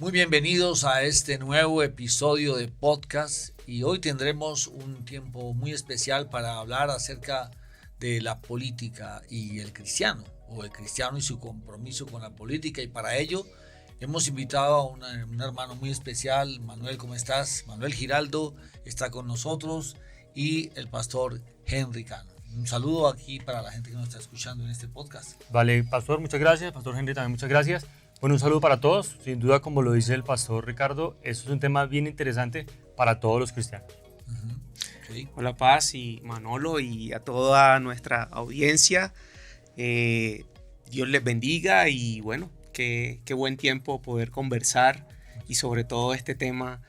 Muy bienvenidos a este nuevo episodio de podcast y hoy tendremos un tiempo muy especial para hablar acerca de la política y el cristiano, o el cristiano y su compromiso con la política, y para ello hemos invitado a un hermano muy especial. Manuel, ¿cómo estás? Manuel Giraldo está con nosotros y el pastor Henry Cano. Un saludo aquí para la gente que nos está escuchando en este podcast. Vale, pastor, muchas gracias. Pastor Henry, también muchas gracias. Bueno, un saludo para todos. Sin duda, como lo dice el pastor Ricardo, eso es un tema bien interesante para todos los cristianos. Okay. Hola Paz y Manolo y a toda nuestra audiencia. Dios les bendiga y bueno, qué buen tiempo poder conversar y sobre todo este tema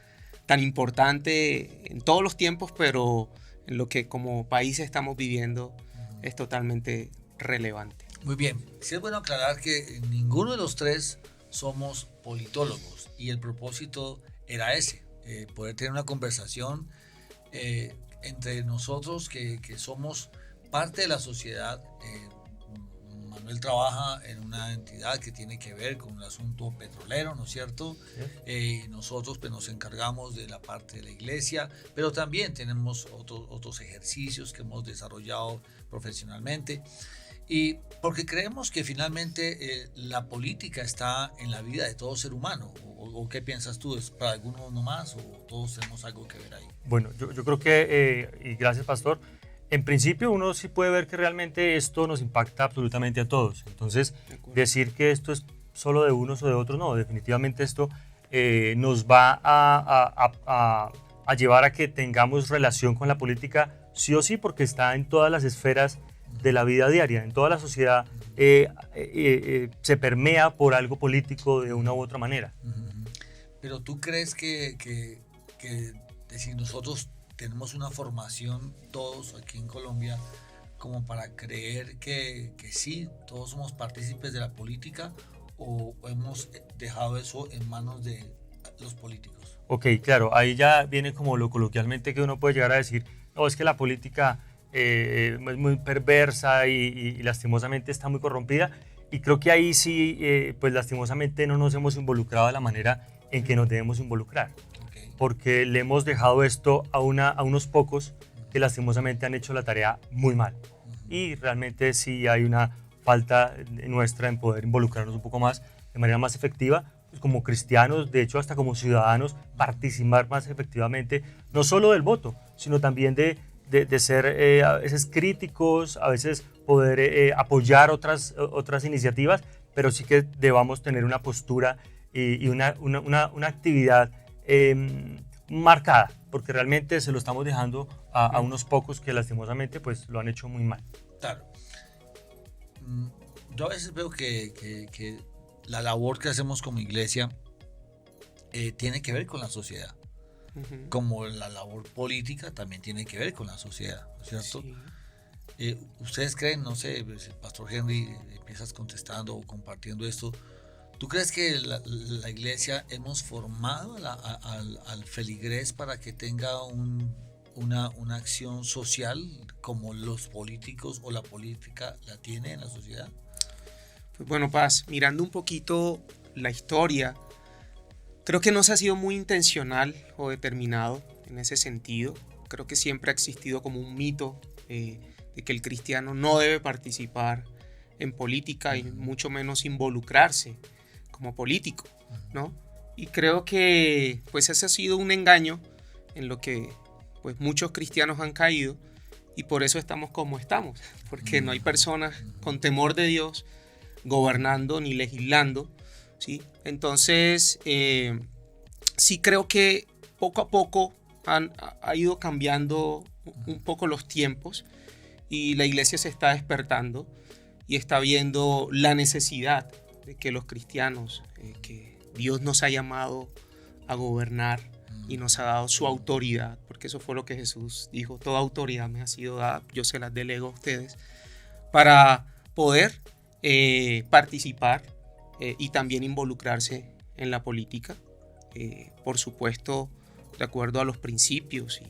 tan importante en todos los tiempos, pero en lo que como país estamos viviendo es totalmente relevante. Muy bien, sí es bueno aclarar que ninguno de los tres somos politólogos y el propósito era ese, poder tener una conversación entre nosotros que somos parte de la sociedad. Manuel trabaja en una entidad que tiene que ver con el asunto petrolero, ¿no es cierto? Nosotros pues, nos encargamos de la parte de la iglesia, pero también tenemos otros ejercicios que hemos desarrollado profesionalmente. Y porque creemos que finalmente la política está en la vida de todo ser humano. ¿O qué piensas tú? ¿Es para algunos nomás o todos tenemos algo que ver ahí? Bueno, yo creo que, y gracias pastor, en principio uno sí puede ver que realmente esto nos impacta absolutamente a todos. Entonces, decir que esto es solo de unos o de otros, no, definitivamente esto nos va a llevar a que tengamos relación con la política sí o sí, porque está en todas las esferas de la vida diaria, en toda la sociedad se permea por algo político de una u otra manera. Pero tú crees que si nosotros tenemos una formación todos aquí en Colombia como para creer que sí, todos somos partícipes de la política, o hemos dejado eso en manos de los políticos? Ok, claro, ahí ya viene como lo coloquialmente que uno puede llegar a decir, no, es que la política es muy perversa y lastimosamente está muy corrompida, y creo que ahí sí, pues lastimosamente no nos hemos involucrado de la manera en que nos debemos involucrar, porque le hemos dejado esto a unos pocos que lastimosamente han hecho la tarea muy mal, y realmente sí hay una falta nuestra en poder involucrarnos un poco más, de manera más efectiva, pues como cristianos, de hecho hasta como ciudadanos, participar más efectivamente, no solo del voto, sino también de ser a veces críticos, a veces poder apoyar otras iniciativas, pero sí que debamos tener una postura y una actividad marcada, porque realmente se lo estamos dejando a unos pocos que lastimosamente pues lo han hecho muy mal. Claro. Yo a veces veo que la labor que hacemos como iglesia tiene que ver con la sociedad. Como la labor política también tiene que ver con la sociedad, ¿no es cierto? Sí. ¿Ustedes creen, no sé, el pastor Henry, empiezas contestando o compartiendo esto, ¿tú crees que la iglesia hemos formado al feligrés para que tenga una acción social como los políticos o la política la tiene en la sociedad? Pues bueno, Paz, mirando un poquito la historia, creo que no se ha sido muy intencional o determinado en ese sentido. Creo que siempre ha existido como un mito de que el cristiano no debe participar en política y mucho menos involucrarse como político, ¿no? Y creo que pues ese ha sido un engaño en lo que pues muchos cristianos han caído, y por eso estamos como estamos, porque no hay personas con temor de Dios gobernando ni legislando, ¿sí? Entonces, sí creo que poco a poco ha ido cambiando un poco los tiempos, y la iglesia se está despertando y está viendo la necesidad de que los cristianos, que Dios nos ha llamado a gobernar y nos ha dado su autoridad, porque eso fue lo que Jesús dijo: toda autoridad me ha sido dada, yo se las delego a ustedes, para poder participar y también involucrarse en la política, por supuesto de acuerdo a los principios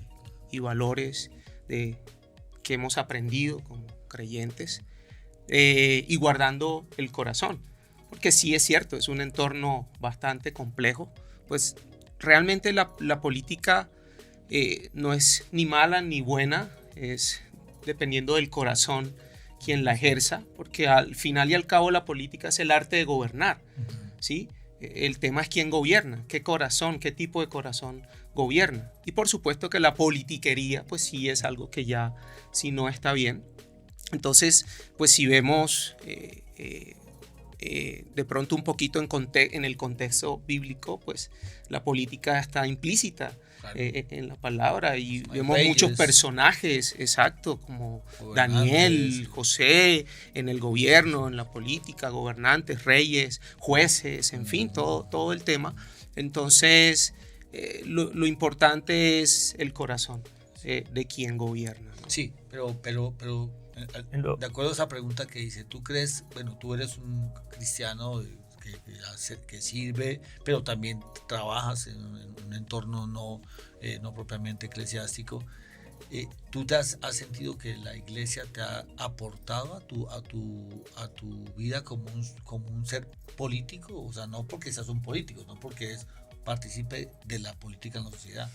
y valores que hemos aprendido como creyentes, y guardando el corazón, porque sí es cierto, es un entorno bastante complejo, pues realmente la política no es ni mala ni buena, es dependiendo del corazón quien la ejerza, porque al final y al cabo la política es el arte de gobernar, ¿sí? El tema es quién gobierna, qué corazón, qué tipo de corazón gobierna. Y por supuesto que la politiquería, pues sí es algo que ya sí no está bien. Entonces, pues si vemos de pronto un poquito en el contexto bíblico, pues la política está implícita en la palabra y vemos reyes, muchos personajes, exacto, como gobernantes, Daniel, José, en el gobierno, en la política, gobernantes, reyes, jueces, en fin, todo el tema. Entonces, lo importante es el corazón de quien gobierna, ¿no? Sí, pero de acuerdo a esa pregunta que dice, ¿tú crees, bueno, tú eres un cristiano que sirve, pero también trabajas en un entorno no propiamente eclesiástico? ¿Tú has sentido que la iglesia te ha aportado a tu vida como un ser político? O sea, no porque seas un político, no porque es partícipe de la política en la sociedad.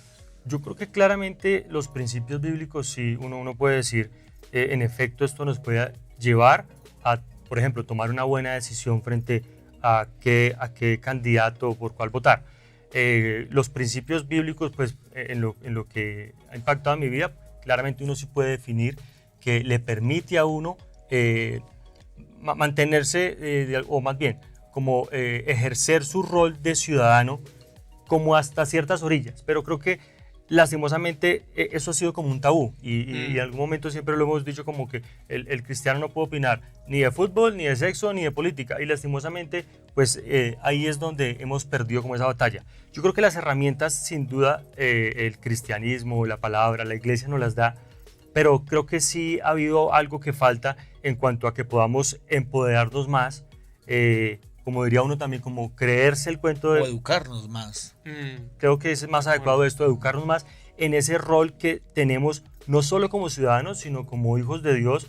Yo creo que claramente los principios bíblicos, sí, uno puede decir, en efecto, esto nos puede llevar a, por ejemplo, tomar una buena decisión frente a qué candidato o por cuál votar. Los principios bíblicos, pues, en lo que ha impactado en mi vida, claramente uno sí puede definir que le permite a uno mantenerse, o más bien, como ejercer su rol de ciudadano como hasta ciertas orillas, pero creo que lastimosamente eso ha sido como un tabú y en algún momento siempre lo hemos dicho como que el cristiano no puede opinar ni de fútbol, ni de sexo, ni de política y lastimosamente pues ahí es donde hemos perdido como esa batalla. Yo creo que las herramientas sin duda el cristianismo, la palabra, la iglesia nos las da, pero creo que sí ha habido algo que falta en cuanto a que podamos empoderarnos más, como diría uno también, como creerse el cuento de... O educarnos más. Creo que es más adecuado esto, educarnos más en ese rol que tenemos, no solo como ciudadanos, sino como hijos de Dios,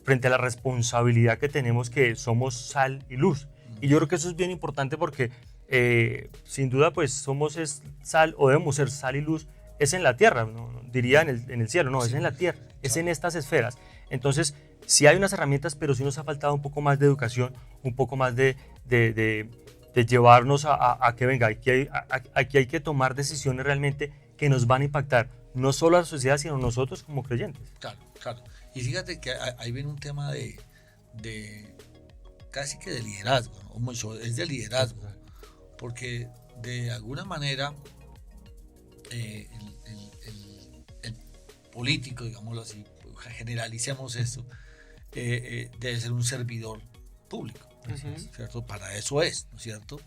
frente a la responsabilidad que tenemos, que somos sal y luz. Y yo creo que eso es bien importante porque, sin duda, pues somos sal, o debemos ser sal y luz, es en la tierra, no diría en el cielo, no, es en la tierra, es en estas esferas. Entonces, sí hay unas herramientas, pero sí nos ha faltado un poco más de educación, un poco más de llevarnos a que venga, aquí hay que tomar decisiones realmente que nos van a impactar, no solo a la sociedad, sino a nosotros como creyentes. Claro, claro. Y fíjate que ahí viene un tema de casi que de liderazgo, ¿no? Mucho, es de liderazgo, porque de alguna manera el político, digámoslo así, generalicemos esto, debe ser un servidor público, ¿cierto? Para eso es, ¿no es cierto?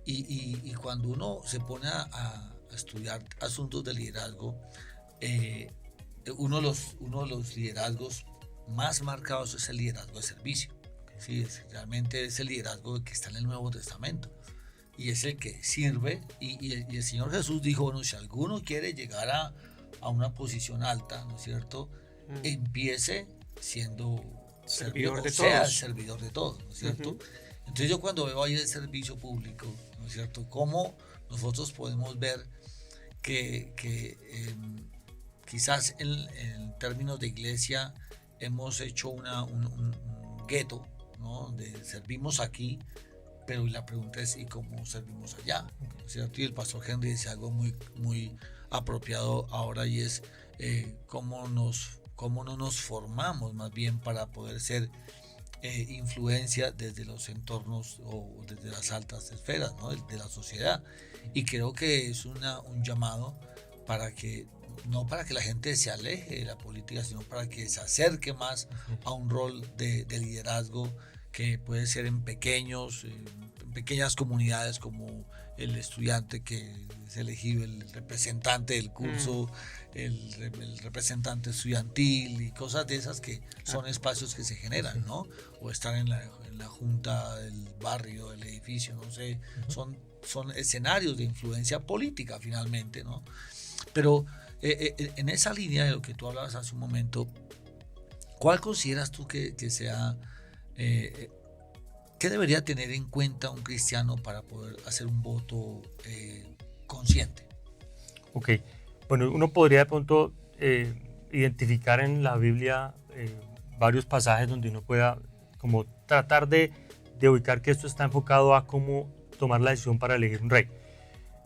Y cuando uno se pone a estudiar asuntos de liderazgo, uno de los liderazgos más marcados es el liderazgo de servicio. Sí, realmente es el liderazgo que está en el Nuevo Testamento y es el que sirve y el Señor Jesús dijo, bueno, si alguno quiere llegar a una posición alta, ¿no es cierto? Empiece siendo servidor de todos. Servidor de todos, ¿no es cierto? Entonces yo cuando veo ahí el servicio público, ¿no es cierto? Cómo nosotros podemos ver que quizás en términos de iglesia hemos hecho un gueto, ¿no? Donde servimos aquí, pero la pregunta es ¿y cómo servimos allá? ¿No es cierto? Y el pastor Henry dice algo muy, muy apropiado ahora y es cómo no nos formamos más bien para poder ser influencia desde los entornos o desde las altas esferas, ¿no? de la sociedad. Y creo que es un llamado para que no para que la gente se aleje de la política, sino para que se acerque más a un rol de liderazgo que puede ser en pequeñas comunidades como el estudiante que es elegido, el representante del curso, el representante estudiantil y cosas de esas que son espacios que se generan, ¿no? O estar en la junta del barrio, del edificio, no sé, son escenarios de influencia política finalmente, ¿no? Pero en esa línea de lo que tú hablabas hace un momento, ¿cuál consideras tú que sea ¿qué debería tener en cuenta un cristiano para poder hacer un voto consciente? Ok, bueno, uno podría de pronto identificar en la Biblia varios pasajes donde uno pueda como tratar de ubicar que esto está enfocado a cómo tomar la decisión para elegir un rey.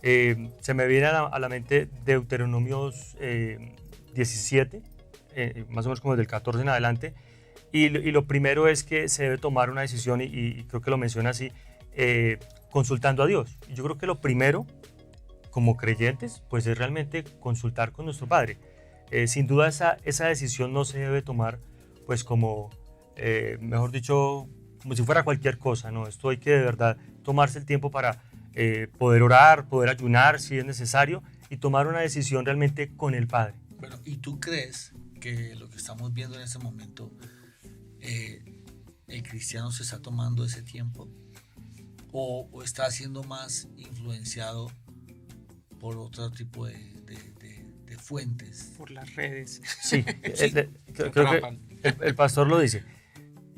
Se me viene a la mente Deuteronomios 17, más o menos como desde el 14 en adelante, y lo primero es que se debe tomar una decisión, y creo que lo menciona así, consultando a Dios. Y yo creo que lo primero, como creyentes, pues es realmente consultar con nuestro Padre. Sin duda esa decisión no se debe tomar pues como, mejor dicho, como si fuera cualquier cosa, ¿no? Esto hay que de verdad tomarse el tiempo para poder orar, poder ayunar si es necesario y tomar una decisión realmente con el Padre. Bueno, ¿y tú crees que lo que estamos viendo en este momento, el cristiano se está tomando ese tiempo o está siendo más influenciado por otro tipo de fuentes? Por las redes. Sí, creo que el pastor lo dice.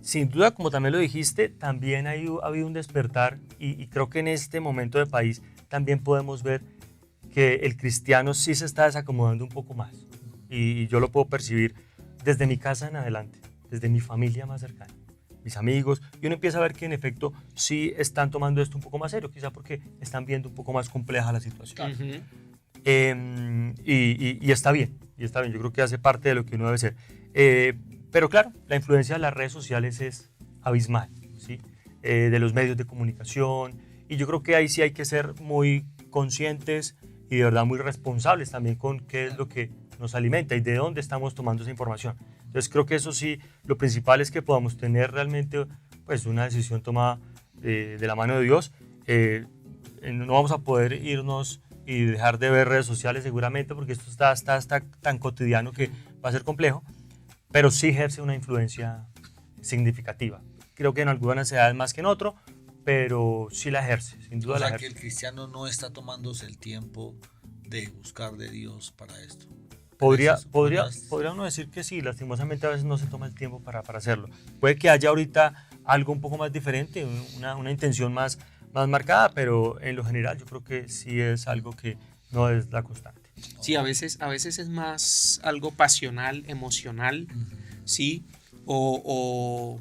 Sin duda, como también lo dijiste, también ha habido un despertar y creo que en este momento de país también podemos ver que el cristiano sí se está desacomodando un poco más. Y yo lo puedo percibir desde mi casa en adelante, desde mi familia más cercana, mis amigos, y uno empieza a ver que en efecto sí están tomando esto un poco más serio, quizá porque están viendo un poco más compleja la situación. Y está bien, yo creo que hace parte de lo que uno debe ser. Pero claro, la influencia de las redes sociales es abismal, ¿sí? De los medios de comunicación, y yo creo que ahí sí hay que ser muy conscientes y de verdad muy responsables también con qué es lo que nos alimenta y de dónde estamos tomando esa información. Entonces creo que eso sí, lo principal es que podamos tener realmente pues, una decisión tomada de la mano de Dios. No vamos a poder irnos y dejar de ver redes sociales seguramente porque esto está tan cotidiano que va a ser complejo, pero sí ejerce una influencia significativa. Creo que en algunas edades más que en otro, pero sí la ejerce, sin duda. O sea, la que ejerce. el cristiano no está tomándose el tiempo de buscar de Dios para esto. Podría uno decir que sí, lastimosamente a veces no se toma el tiempo para hacerlo. Puede que haya ahorita algo un poco más diferente, una intención más marcada, pero en lo general yo creo que sí es algo que no es la constante. Sí, a veces es más algo pasional, emocional, ¿sí? O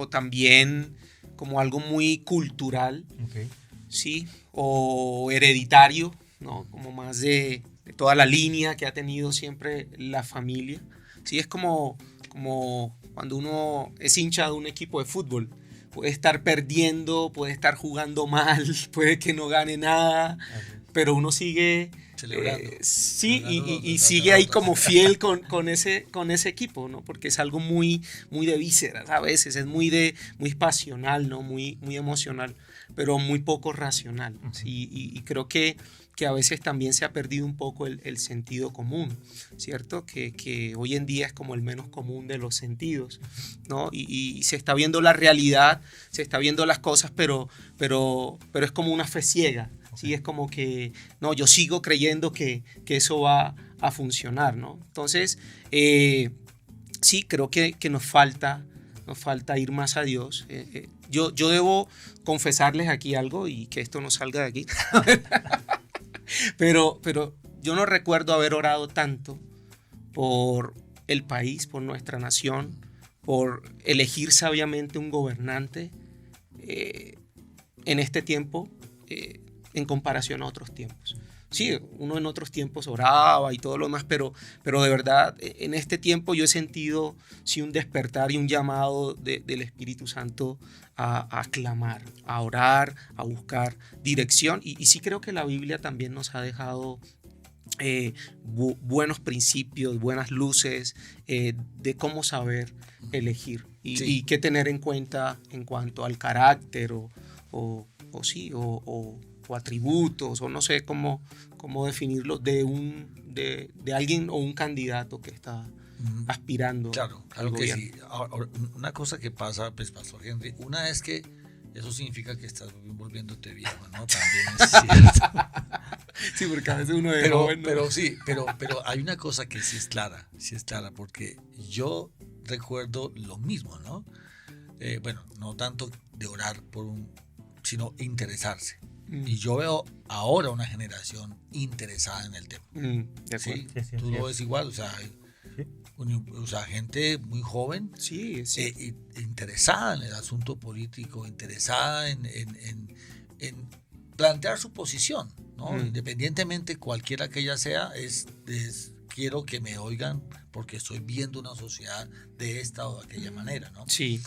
también como algo muy cultural, Okay. ¿sí? O hereditario, ¿no? Como más de toda la línea que ha tenido siempre la familia. Sí, es como cuando uno es hincha de un equipo de fútbol. Puede estar perdiendo, puede estar jugando mal, puede que no gane nada, pero uno sigue Celebrando. sí, Celebrando y las sigue ahí derrotas. como fiel con ese equipo, ¿no? Porque es algo muy de vísceras a veces, es muy pasional, ¿no? Muy emocional, pero muy poco racional, ¿sí? Y creo que a veces también se ha perdido un poco el sentido común, ¿cierto? Que hoy en día es como el menos común de los sentidos, ¿no? Y se está viendo la realidad, se está viendo las cosas, pero es como una fe ciega, ¿sí? Es como que, no, yo sigo creyendo que eso va a funcionar, ¿no? Entonces, sí, creo que nos falta ir más a Dios. Yo debo confesarles aquí algo y que esto no salga de aquí. Pero yo no recuerdo haber orado tanto por el país, por nuestra nación, por elegir sabiamente un gobernante en este tiempo en comparación a otros tiempos. Sí, uno en otros tiempos oraba y todo lo demás, pero de verdad en este tiempo yo he sentido sí un despertar y un llamado del Espíritu Santo a clamar, a orar, a buscar dirección. Y sí creo que la Biblia también nos ha dejado buenos principios, buenas luces de cómo saber elegir y qué tener en cuenta en cuanto al carácter o atributos, o no sé cómo definirlo, de alguien o un candidato que está aspirando. Claro, al que gobierno. sí. Ahora, una cosa que pasa, pues, Pastor Henry, una es que eso significa que estás volviéndote viejo, ¿no? También es cierto. Sí, porque a veces uno de Pero, joven, ¿no? pero hay una cosa que sí es clara, porque yo recuerdo lo mismo, ¿no? bueno, no tanto de orar sino interesarse. Y yo veo ahora una generación interesada en el tema. De acuerdo. ¿Sí? Sí, Tú lo ves igual, o sea, gente muy joven, Sí, sí. interesada en el asunto político, interesada en plantear su posición, ¿no? Independientemente cualquiera que ella sea, quiero que me oigan porque estoy viendo una sociedad de esta o de aquella manera, ¿no? Sí.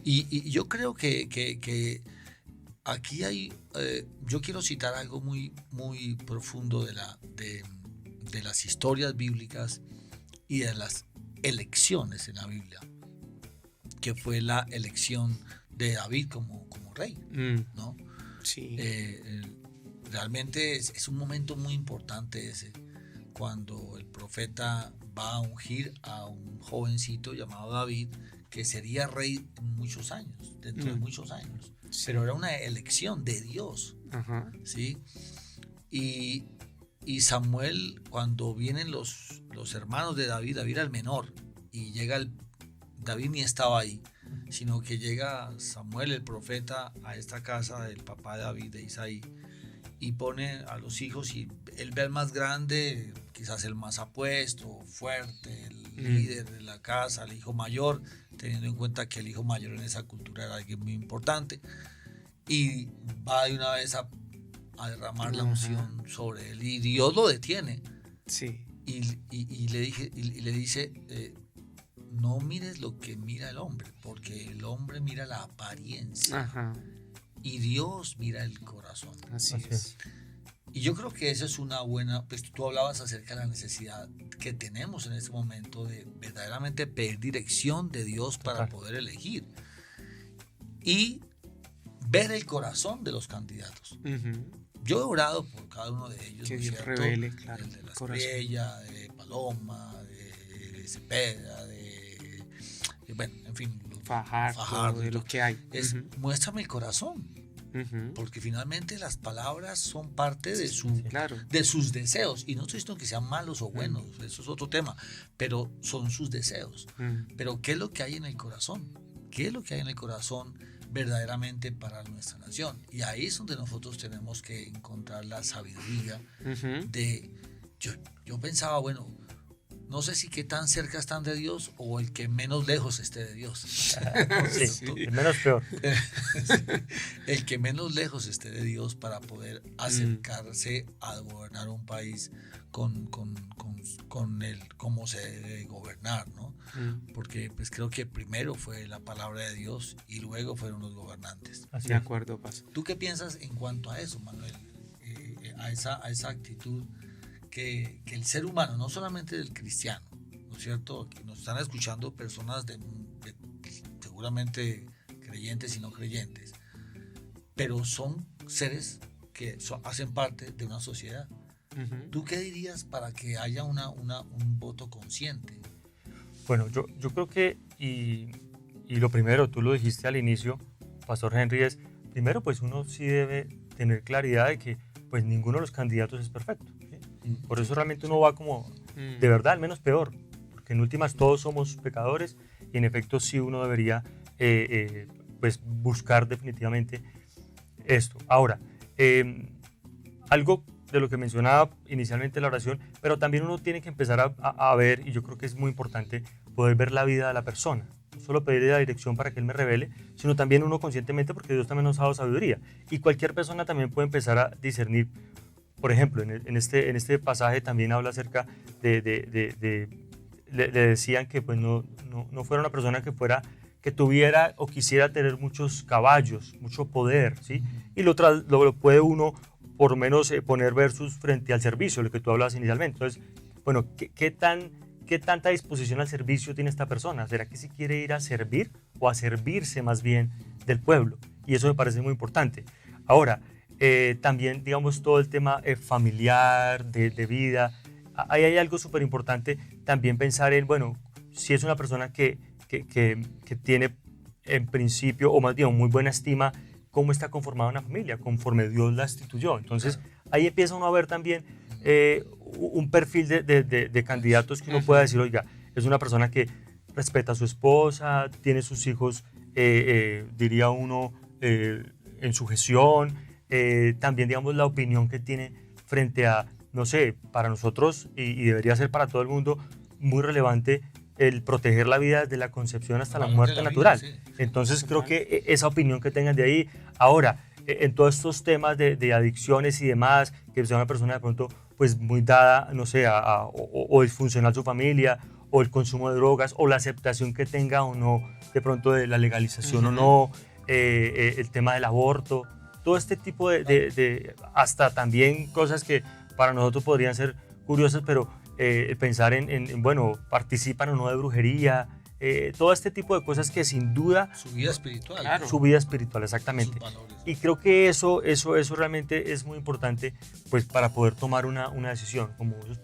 Y yo creo que aquí hay, yo quiero citar algo muy, muy profundo de las historias bíblicas y de las elecciones en la Biblia, que fue la elección de David como rey, ¿no? Sí. Realmente es un momento muy importante ese, cuando el profeta va a ungir a un jovencito llamado David, que sería rey en muchos años, dentro de muchos años. Sí. Pero era una elección de Dios, Ajá. ¿sí? Y Samuel, cuando vienen los hermanos de David, David era el menor, y David ni estaba ahí, sino que llega Samuel, el profeta, a esta casa del papá de David, de Isaí, y pone a los hijos, y él ve al más grande, quizás el más apuesto, fuerte, el líder de la casa, el hijo mayor, teniendo en cuenta que el hijo mayor en esa cultura era alguien muy importante, y va de una vez a derramar la unción sobre él, y Dios lo detiene. Sí. Y le dice, no mires lo que mira el hombre, porque el hombre mira la apariencia. Ajá. Y Dios mira el corazón. Así Así es. es. Y yo creo que eso es una buena, pues tú hablabas acerca de la necesidad que tenemos en este momento de verdaderamente pedir dirección de Dios para poder elegir. Y ver el corazón de los candidatos. Yo he orado por cada uno de ellos, Que ¿no es Dios cierto? revele, claro, El de la corazón. Estrella, de Paloma, de Cepeda, bueno, en fin, Fajardo, de los que hay. Muéstrame el corazón, porque finalmente las palabras son parte de Claro. de sus deseos, y no estoy diciendo que sean malos o buenos, eso es otro tema, pero son sus deseos. Pero ¿qué es lo que hay en el corazón? ¿Qué es lo que hay en el corazón verdaderamente para nuestra nación? Y ahí es donde nosotros tenemos que encontrar la sabiduría de... Yo pensaba, bueno, no sé si qué tan cerca están de Dios o el que menos lejos esté de Dios. Sí, el menos peor. El que menos lejos esté de Dios para poder acercarse a gobernar un país con cómo se debe gobernar, ¿no? Porque pues creo que primero fue la palabra de Dios y luego fueron los gobernantes. Así De es. acuerdo, Paz. ¿Tú qué piensas en cuanto a eso, Manuel? A esa actitud que el ser humano, no solamente el cristiano, ¿no es cierto? Que nos están escuchando personas seguramente creyentes y no creyentes, pero son seres que hacen parte de una sociedad. ¿Tú qué dirías para que haya un voto consciente? Bueno, yo creo que, y lo primero, tú lo dijiste al inicio, Pastor Henry, es, primero pues uno sí debe tener claridad de que pues ninguno de los candidatos es perfecto, ¿sí? Por eso realmente uno va como, de verdad, al menos peor, porque en últimas todos somos pecadores y en efecto sí uno debería pues buscar definitivamente esto. Ahora, algo de lo que mencionaba inicialmente la oración, pero también uno tiene que empezar a ver, y yo creo que es muy importante, poder ver la vida de la persona. No solo pedirle la dirección para que Él me revele, sino también uno conscientemente, porque Dios también nos ha dado sabiduría. Y cualquier persona también puede empezar a discernir. Por ejemplo, en este pasaje también habla acerca le decían que pues no fuera una persona que tuviera o quisiera tener muchos caballos, mucho poder, ¿sí? Y lo puede uno por lo menos poner versus frente al servicio, lo que tú hablabas inicialmente. Entonces, bueno, ¿qué tanta disposición al servicio tiene esta persona? ¿Será que sí quiere ir a servir o a servirse más bien del pueblo? Y eso me parece muy importante. Ahora, también, digamos, todo el tema familiar, de vida, ahí hay algo súper importante, también pensar en, bueno, si es una persona que tiene en principio, o más bien muy buena estima, cómo está conformada una familia, conforme Dios la instituyó. Entonces, ahí empieza uno a ver también un perfil de candidatos que uno pueda decir, oiga, es una persona que respeta a su esposa, tiene sus hijos diría uno, en sujeción, también digamos la opinión que tiene frente a, no sé, para nosotros y debería ser para todo el mundo muy relevante el proteger la vida desde la concepción hasta la muerte natural. Sí. Entonces creo que esa opinión que tengan de ahí, ahora, en todos estos temas de adicciones y demás, que sea una persona de pronto pues muy dada, no sé, o disfuncional su familia, o el consumo de drogas, o la aceptación que tenga o no, de pronto de la legalización o no, el tema del aborto, todo este tipo hasta también cosas que para nosotros podrían ser curiosas, pero pensar bueno, participan o no de brujería, todo este tipo de cosas que sin duda... Su vida espiritual. Claro. Su vida espiritual, exactamente. Sus valores. Y creo que eso realmente es muy importante pues, para poder tomar una decisión, como esos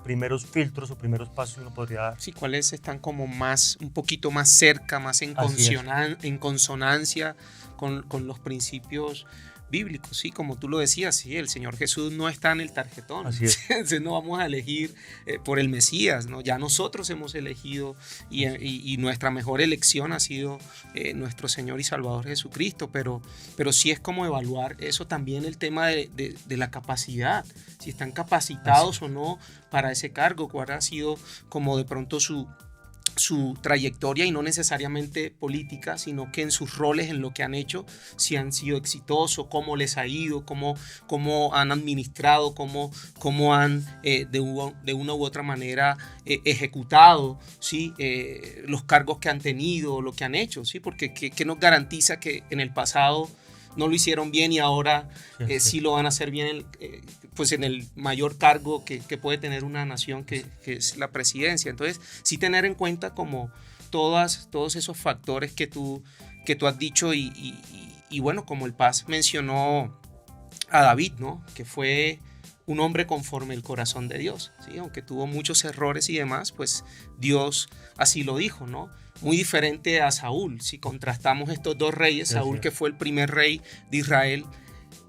primeros filtros o primeros pasos que uno podría dar. Sí, cuáles están como un poquito más cerca, más en consonancia con los principios bíblicos, sí, como tú lo decías, sí, el Señor Jesús no está en el tarjetón. Así es. Entonces no vamos a elegir por el Mesías, ¿no? Ya nosotros hemos elegido y nuestra mejor elección ha sido nuestro Señor y Salvador Jesucristo, pero sí es como evaluar eso también, el tema de la capacidad, si están capacitados o no para ese cargo, cuál ha sido como de pronto su trayectoria, y no necesariamente política, sino que en sus roles, en lo que han hecho, si han sido exitosos, cómo les ha ido, cómo han administrado, cómo han de una u otra manera ejecutado, ¿sí? Los cargos que han tenido, lo que han hecho, ¿sí? Porque ¿qué nos garantiza que en el pasado no lo hicieron bien y ahora sí lo van a hacer bien pues en el mayor cargo que puede tener una nación, que es la presidencia? Entonces, sí tener en cuenta como todos esos factores que tú has dicho y bueno, como el Paz mencionó a David, ¿no? Que fue un hombre conforme el corazón de Dios, ¿sí? Aunque tuvo muchos errores y demás, pues Dios así lo dijo, ¿no? Muy diferente a Saúl. Si contrastamos estos dos reyes, Saúl, que fue el primer rey de Israel,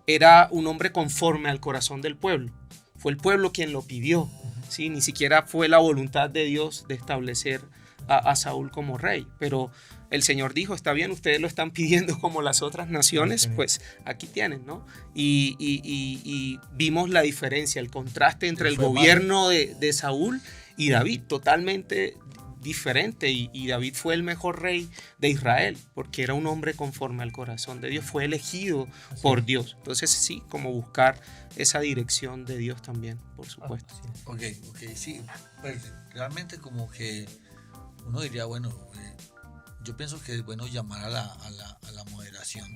era un hombre conforme al corazón del pueblo. Fue el pueblo quien lo pidió, ¿sí? Ni siquiera fue la voluntad de Dios de establecer a Saúl como rey. Pero el Señor dijo, está bien, ustedes lo están pidiendo como las otras naciones, pues aquí tienen, ¿no? Y vimos la diferencia, el contraste entre el gobierno de Saúl y David, totalmente diferente, y David fue el mejor rey de Israel porque era un hombre conforme al corazón de Dios, fue elegido por Dios. Entonces sí, como buscar esa dirección de Dios también, por supuesto. Ok, sí, pues realmente como que uno diría, bueno, yo pienso que es bueno llamar a la moderación,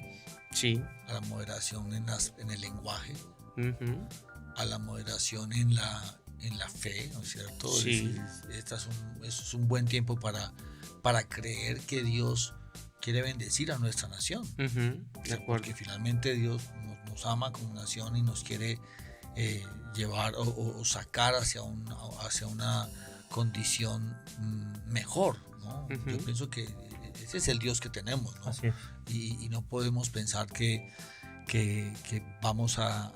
sí, a la moderación en el lenguaje, uh-huh, a la moderación en la fe, ¿no es cierto? Sí. Es un buen tiempo para creer que Dios quiere bendecir a nuestra nación. Uh-huh, de acuerdo. Porque finalmente Dios nos ama como nación y nos quiere llevar o sacar hacia una condición mejor, ¿no? Uh-huh. Yo pienso que ese es el Dios que tenemos, ¿no? Así es. Y no podemos pensar que vamos a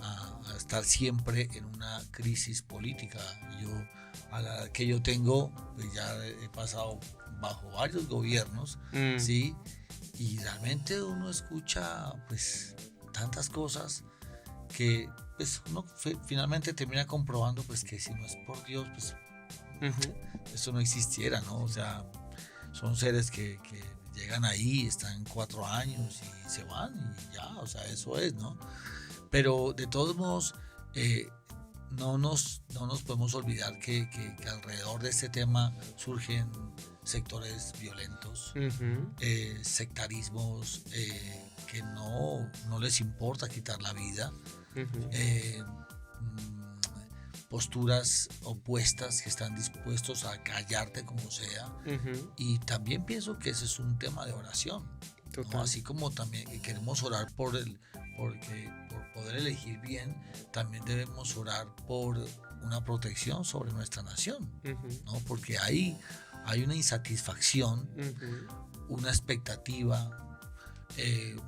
estar siempre en una crisis política. A la que yo tengo, pues ya he pasado bajo varios gobiernos, ¿sí? Y realmente uno escucha pues tantas cosas que pues uno finalmente termina comprobando pues que si no es por Dios, pues eso no existiera, ¿no? O sea, son seres que llegan ahí, están 4 años y se van y ya, o sea, eso es, ¿no? Pero de todos modos, no nos podemos olvidar que alrededor de este tema surgen sectores violentos, sectarismos que no les importa quitar la vida, posturas opuestas que están dispuestos a callarte como sea, y también pienso que ese es un tema de oración, ¿no? Así como también queremos orar por poder elegir bien, también debemos orar por una protección sobre nuestra nación, ¿no? Porque hay una insatisfacción, una expectativa,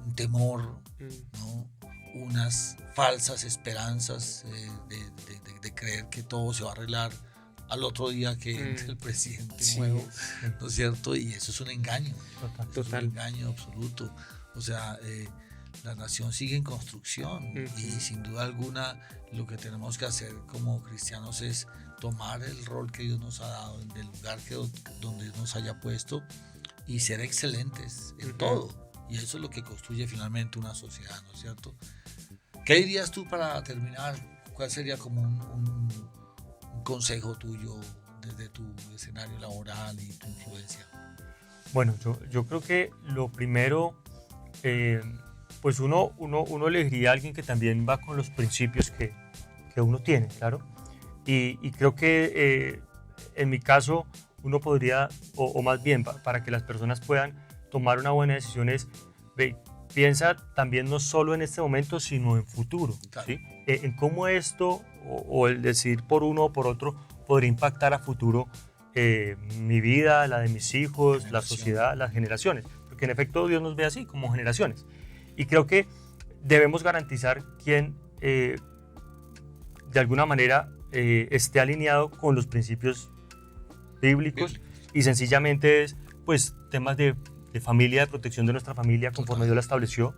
un temor, ¿no? Unas falsas esperanzas de creer que todo se va a arreglar al otro día que entre el presidente Sí, nuevo, ¿no es cierto? Y eso es un engaño, Total. eso es un engaño absoluto. O sea, la nación sigue en construcción y sin duda alguna lo que tenemos que hacer como cristianos es tomar el rol que Dios nos ha dado, del lugar donde Dios nos haya puesto y ser excelentes en todo. Y eso es lo que construye finalmente una sociedad, ¿no es cierto? ¿Qué dirías tú para terminar? ¿Cuál sería como un consejo tuyo desde tu escenario laboral y tu influencia? Bueno, yo creo que lo primero, pues uno elegiría a alguien que también va con los principios que uno tiene, claro. Y creo que en mi caso uno podría, o más bien para que las personas puedan tomar una buena decisión es, piensa también no solo en este momento, sino en futuro, Claro. ¿sí? En cómo esto o el decidir por uno o por otro podría impactar a futuro mi vida, la de mis hijos, la sociedad, las generaciones. Porque en efecto Dios nos ve así, como generaciones. Y creo que debemos garantizar quien de alguna manera esté alineado con los principios bíblicos y sencillamente es pues temas de familia, de protección de nuestra familia conforme Dios la estableció,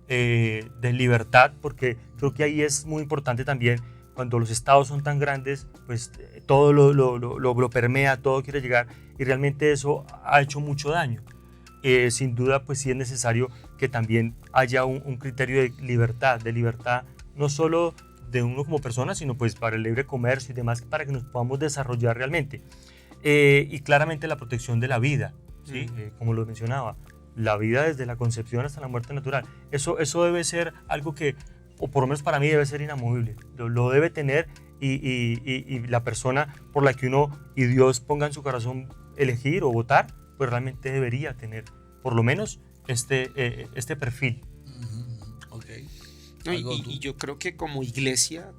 de libertad, porque creo que ahí es muy importante también cuando los estados son tan grandes, pues todo lo permea, todo quiere llegar y realmente eso ha hecho mucho daño. Sin duda pues sí es necesario que también haya un criterio de libertad no solo de uno como persona, sino pues para el libre comercio y demás, para que nos podamos desarrollar realmente. Y claramente la protección de la vida, ¿sí? Como lo mencionaba, la vida desde la concepción hasta la muerte natural. Eso debe ser algo que, o por lo menos para mí, debe ser inamovible. Lo debe tener y la persona por la que uno y Dios ponga en su corazón elegir o votar, pues realmente debería tener por lo menos este perfil. Okay. No, y yo creo que como iglesia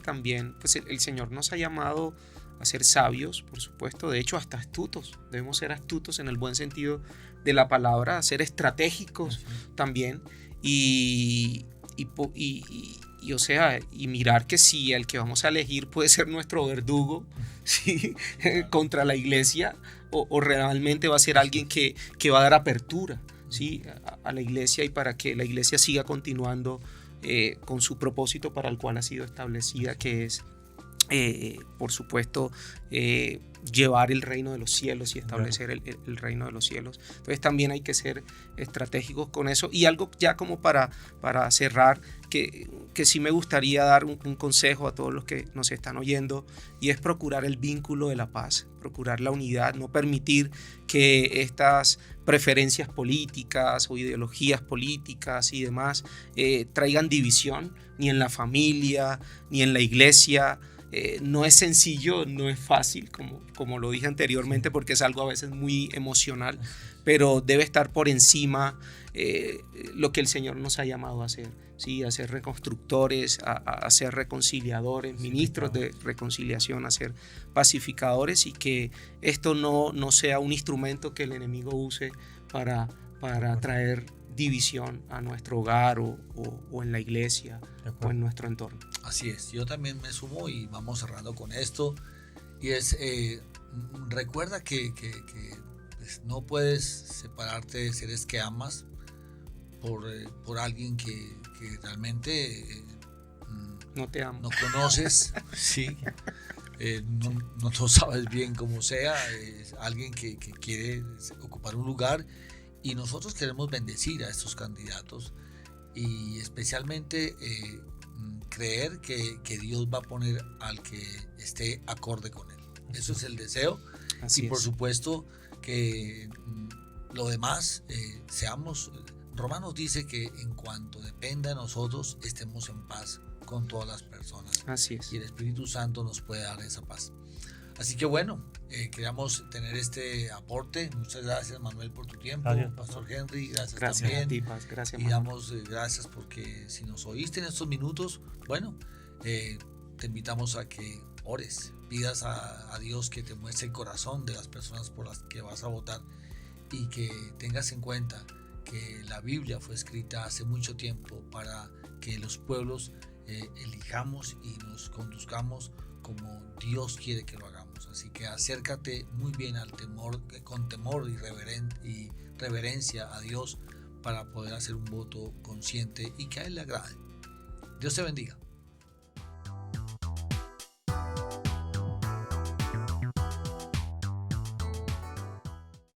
también, pues el Señor nos ha llamado a ser sabios, por supuesto, de hecho hasta astutos, debemos ser astutos en el buen sentido de la palabra, a ser estratégicos también o sea, y mirar que si el que vamos a elegir puede ser nuestro verdugo, ¿sí? Contra la iglesia o realmente va a ser alguien que va a dar apertura, ¿sí? a la iglesia y para que la iglesia siga continuando con su propósito para el cual ha sido establecida, que es por supuesto llevar el reino de los cielos y establecer el reino de los cielos. Entonces también hay que ser estratégicos con eso. Y algo ya como para cerrar, que sí me gustaría dar un consejo a todos los que nos están oyendo, y es procurar el vínculo de la paz, procurar la unidad, no permitir que estas preferencias políticas o ideologías políticas y demás traigan división, ni en la familia, ni en la iglesia. No es sencillo, no es fácil, como lo dije anteriormente, porque es algo a veces muy emocional, pero debe estar por encima lo que el Señor nos ha llamado a hacer, ¿sí? A ser reconstructores, a ser reconciliadores, ministros de reconciliación, a ser pacificadores, y que esto no sea un instrumento que el enemigo use para traer división a nuestro hogar o en la iglesia o en nuestro entorno. Así es, yo también me sumo y vamos cerrando con esto, y es recuerda que pues, no puedes separarte de seres que amas por alguien que realmente no te amo, no conoces, sí, no sabes bien cómo sea, es alguien que quiere ocupar un lugar. Y nosotros queremos bendecir a estos candidatos y especialmente creer que Dios va a poner al que esté acorde con él. Eso es el deseo. Así y por es. supuesto que lo demás seamos. Romanos dice que en cuanto dependa de nosotros estemos en paz con todas las personas. Así es. Y el Espíritu Santo nos puede dar esa paz. Así que bueno, queríamos tener este aporte. Muchas gracias, Manuel, por tu tiempo. Gracias. Pastor Henry, gracias Gracias también. a ti, Paz. Gracias, Y Manuel. damos gracias porque si nos oíste en estos minutos, bueno, te invitamos a que ores, pidas a Dios que te muestre el corazón de las personas por las que vas a votar, y que tengas en cuenta que la Biblia fue escrita hace mucho tiempo para que los pueblos elijamos y nos conduzcamos como Dios quiere que lo hagamos. Dios. Así que acércate muy bien al temor, con temor y reverencia a Dios para poder hacer un voto consciente y que a Él le agrade. Dios te bendiga.